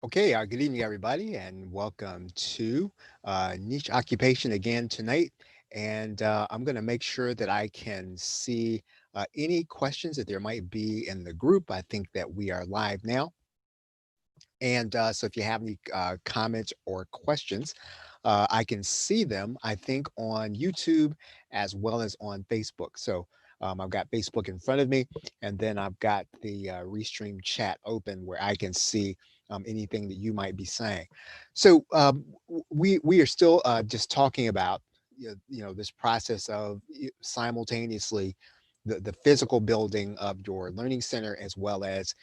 Okay, good evening, everybody, and welcome to Niche Occupation again tonight. And I'm going to make sure that I can see any questions that there might be in the group. I think that we are live now. And so if you have any comments or questions, I can see them, I think, on YouTube as well as on Facebook. So I've got Facebook in front of me, and then I've got the Restream chat open where I can see anything that you might be saying. So we are still just talking about this process of simultaneously the physical building of your learning center as well as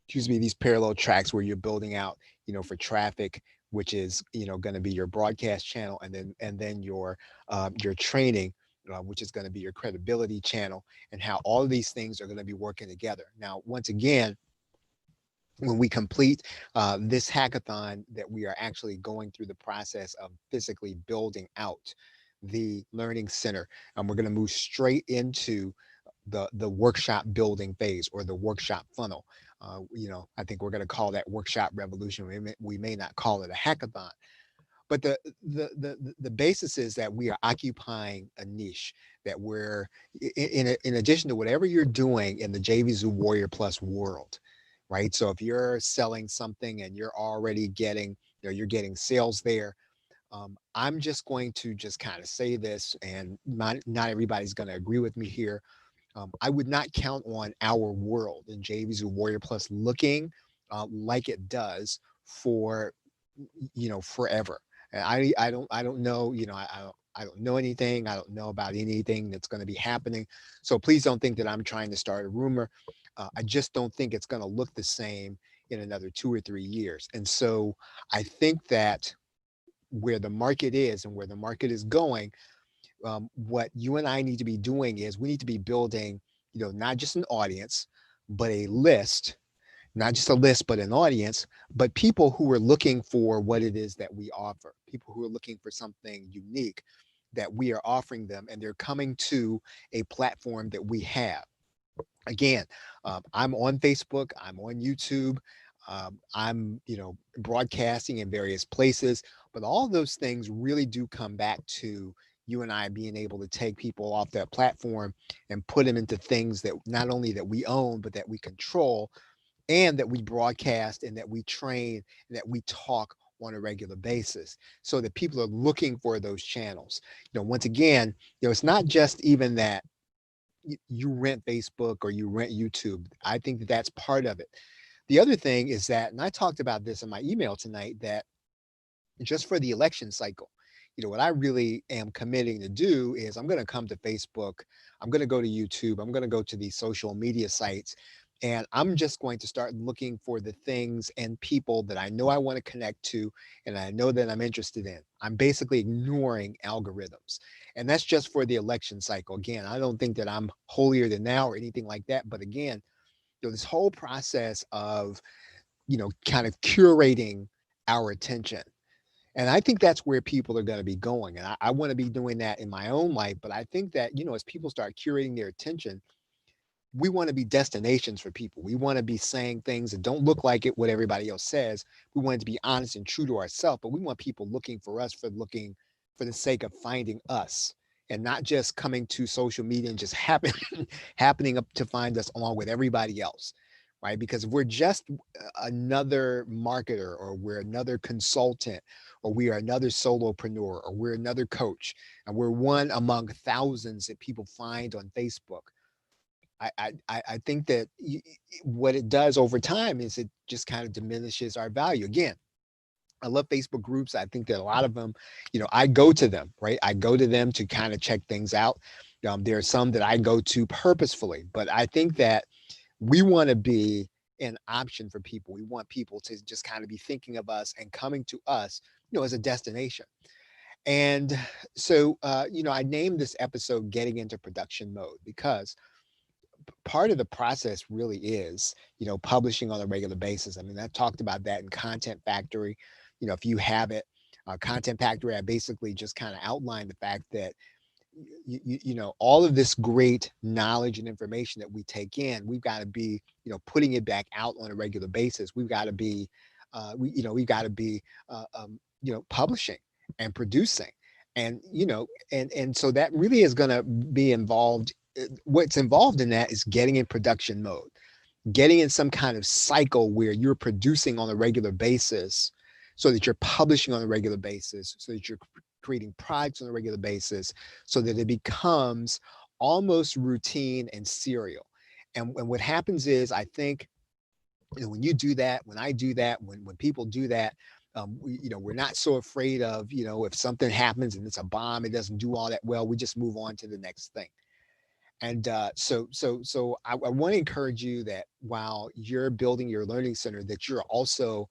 these parallel tracks where you're building out, for traffic, which is, going to be your broadcast channel, and then your training, which is going to be your credibility channel, and how all of these things are going to be working together. Now, once again, when we complete this hackathon, that we are actually going through the process of physically building out the learning center, and we're going to move straight into the workshop building phase, or the workshop funnel. I think we're going to call that workshop revolution. We may not call it a hackathon, but the basis is that we are occupying a niche, that we're in addition to whatever you're doing in the JVZoo Warrior Plus world, right? So if you're selling something and you're already getting, you're getting sales there. I'm just going to just kind of say this, and not everybody's going to agree with me here. I would not count on our world in JVZoo Warrior Plus looking like it does for, forever. And I don't know, I don't know anything. I don't know about anything that's going to be happening. So please don't think that I'm trying to start a rumor. I just don't think it's going to look the same in another 2 or 3 years. And so I think that where the market is and where the market is going, what you and I need to be doing is we need to be building, not just an audience, but a list, not just a list, but an audience, but people who are looking for what it is that we offer, people who are looking for something unique that we are offering them, and they're coming to a platform that we have. Again, I'm on Facebook, I'm on YouTube, I'm, broadcasting in various places, but all those things really do come back to you and I being able to take people off that platform and put them into things that not only that we own, but that we control, and that we broadcast, and that we train, and that we talk on a regular basis, so that people are looking for those channels. Once again, it's not just even that you rent Facebook or you rent YouTube. I think that that's part of it. The other thing is that, and I talked about this in my email tonight, that just for the election cycle, what I really am committing to do is I'm going to come to Facebook, I'm going to go to YouTube, I'm going to go to these social media sites, and I'm just going to start looking for the things and people that I know I want to connect to, and I know that I'm interested in. I'm basically ignoring algorithms. And that's just for the election cycle. Again, I don't think that I'm holier than thou or anything like that. But again, this whole process of, kind of curating our attention, and I think that's where people are going to be going. And I want to be doing that in my own life. But I think that, as people start curating their attention, we want to be destinations for people. We want to be saying things that don't look like it, what everybody else says. We want it to be honest and true to ourselves, but we want people looking for us, for looking for the sake of finding us, and not just coming to social media and just happening up to find us along with everybody else. Right. Because if we're just another marketer, or we're another consultant, or we are another solopreneur, or we're another coach, and we're one among thousands that people find on Facebook, I think that what it does over time is it just kind of diminishes our value. Again, I love Facebook groups. I think that a lot of them, I go to them, right? I go to them to kind of check things out. There are some that I go to purposefully, but I think that we want to be an option for people. We want people to just kind of be thinking of us and coming to us, as a destination. And so, I named this episode Getting into Production Mode, because part of the process really is, publishing on a regular basis. I mean, I talked about that in Content Factory. If you have it, Content Factory, I basically just kind of outlined the fact that all of this great knowledge and information that we take in, we've got to be, putting it back out on a regular basis. We've got to be we've got to be, publishing and producing, and so that really is going to be involved. What's involved in that is getting in production mode, getting in some kind of cycle where you're producing on a regular basis, so that you're publishing on a regular basis, so that you're creating products on a regular basis, so that it becomes almost routine and serial. And what happens is, I think, when you do that, when I do that, when people do that, we're not so afraid of, if something happens and it's a bomb, it doesn't do all that well, we just move on to the next thing. And so I want to encourage you that while you're building your learning center, that you're also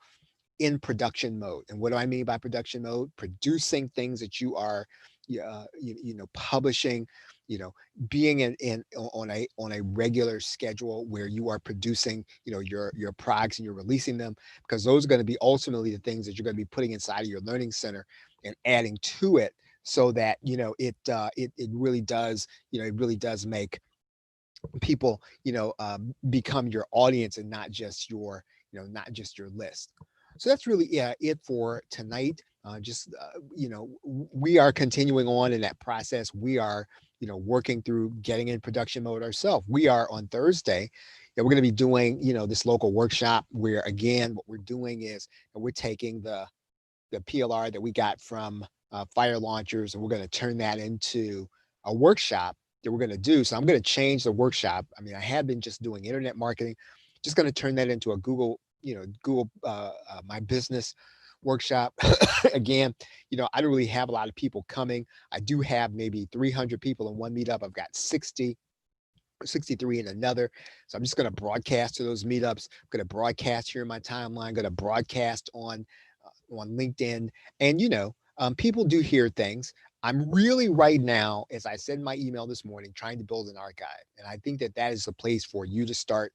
in production mode. And what do I mean by production mode? Producing things that you are, publishing, you know, being in on a regular schedule where you are producing, your products, and you're releasing them, because those are going to be ultimately the things that you're going to be putting inside of your learning center and adding to it, so that it really does, it really does make people, become your audience, and not just your, not just your list. So that's really, yeah, it for tonight. Just we are continuing on in that process. We are, working through getting in production mode ourselves. We are on Thursday. We're going to be doing, this local workshop where, again, what we're doing is we're taking the PLR that we got from Firelaunchers, and we're going to turn that into a workshop that we're going to do. So I'm going to change the workshop. I mean, I have been just doing internet marketing, just going to turn that into a Google My Business workshop. Again, I don't really have a lot of people coming. I do have maybe 300 people in one meetup. I've got 63 in another. So I'm just going to broadcast to those meetups. I'm going to broadcast here in my timeline, going to broadcast on LinkedIn. And, people do hear things. I'm really right now, as I said in my email this morning, trying to build an archive. And I think that that is the place for you to start,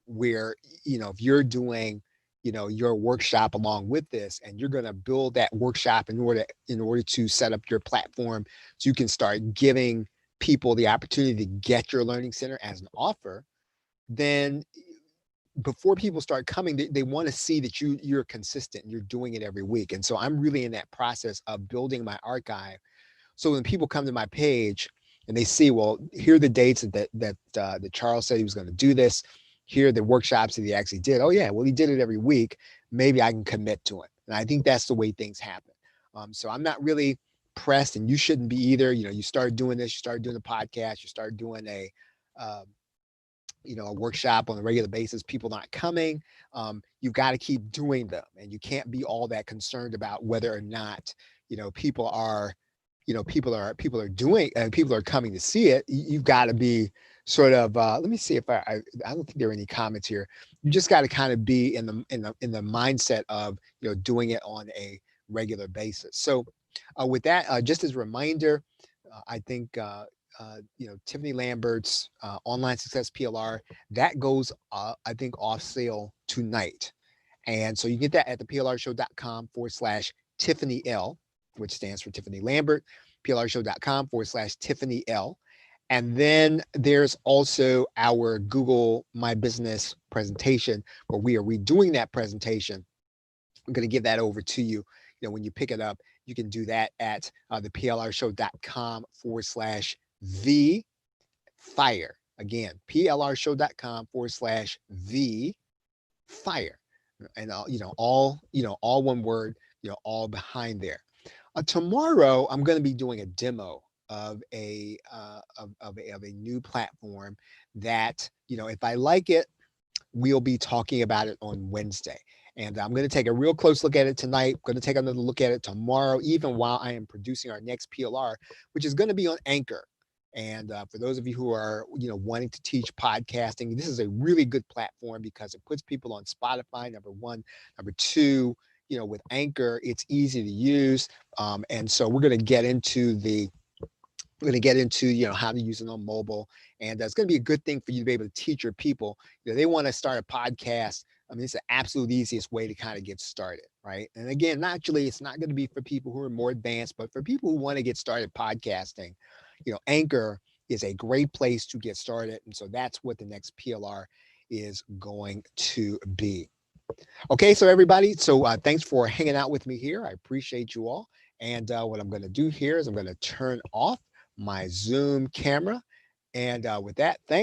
where, if you're doing, your workshop along with this, and you're going to build that workshop in order to set up your platform, so you can start giving people the opportunity to get your learning center as an offer, then before people start coming, they want to see that you're consistent and you're doing it every week. And so I'm really in that process of building my archive. So when people come to my page and they see, well, here are the dates that Charles said he was going to do this. Here are the workshops that he actually did. Oh yeah, well, he did it every week. Maybe I can commit to it. And I think that's the way things happen. So I'm not really pressed, and you shouldn't be either. You start doing this, you start doing the podcast, you start doing um, a workshop on a regular basis, people not coming, you've got to keep doing them, and you can't be all that concerned about whether or not, people are, people are doing, and people are coming to see it. You've got to be sort of, let me see if I don't think there are any comments here. You just got to kind of be in the mindset of, doing it on a regular basis. So with that, just as a reminder, I think Tiffany Lambert's online success PLR, that goes I think off sale tonight. And so you get that at theplrshow.com/Tiffany L, which stands for Tiffany Lambert, plrshow.com/Tiffany L. And then there's also our Google My Business presentation, where we are redoing that presentation. I'm going to give that over to you. When you pick it up, you can do that at theplrshow.com/the fire. Again, plrshow.com/the fire. And all one word, all behind there. Tomorrow, I'm going to be doing a demo of a new platform that, if I like it, we'll be talking about it on Wednesday. And I'm going to take a real close look at it tonight. I'm going to take another look at it tomorrow, even while I am producing our next PLR, which is going to be on Anchor. And for those of you who are, wanting to teach podcasting, this is a really good platform because it puts people on Spotify, number one. Number two, with Anchor, it's easy to use. And so we're going to get into how to use it on mobile, and that's going to be a good thing for you to be able to teach your people. They want to start a podcast. I mean, it's the absolute easiest way to kind of get started, right? And again, naturally, it's not going to be for people who are more advanced, but for people who want to get started podcasting, Anchor is a great place to get started. And so that's what the next PLR is going to be. Okay, so everybody, so thanks for hanging out with me here. I appreciate you all. And what I'm going to do here is I'm going to turn off my Zoom camera. And with that, thanks.